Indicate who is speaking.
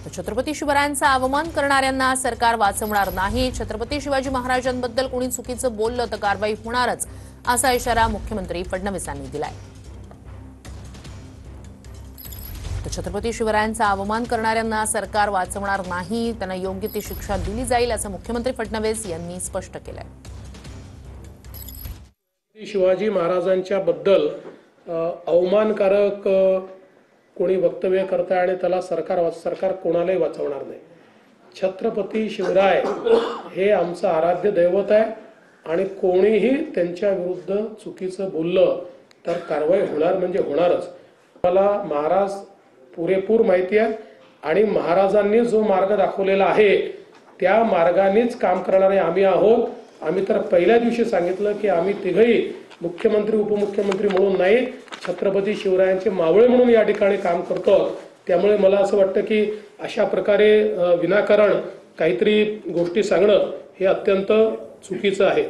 Speaker 1: छत्रपती शिवरायांचा अवमान करणाऱ्यांना सरकार वाचवणार नाही। छत्रपती शिवाजी महाराजांबद्दल कोणी चुकीचं बोललं तर कारवाई होणारच, असा इशारा मुख्यमंत्री फडणवीसांनी दिलाय। छत्रपती शिवरायांचा अवमान करणाऱ्यांना सरकार वाचवणार नाही, त्यांना योग्य ती शिक्षा दिली जाईल, असं मुख्यमंत्री फडणवीस यांनी स्पष्ट केलंय।
Speaker 2: शिवाजी महाराजांच्या बद्दल अवमानकारक कोणी वक्तव्य करता आणि त्याला सरकार कोणालाही वाचवणार नाही। छत्रपती शिवराय हे आमचं आराध्य दैवत आहे आणि कोणीही त्यांच्या विरुद्ध चुकीचं बोललं तर कारवाई होणार म्हणजे होणारच। मला महाराज पुरेपूर माहिती आहे आणि महाराजांनी जो मार्ग दाखवलेला आहे त्या मार्गानेच काम करणारे आम्ही आहोत। आम्ही तर पहिल्या दिवशी सांगितलं की आम्ही तिघही मुख्यमंत्री उपमुख्यमंत्री म्हणून नाही, छत्रपती शिवरायांचे मावळे म्हणून या ठिकाणी काम करतो। त्यामुळे मला असं वाटतं की अशा प्रकारे विनाकारण काहीतरी गोष्टी सांगणं हे अत्यंत चुकीचं आहे।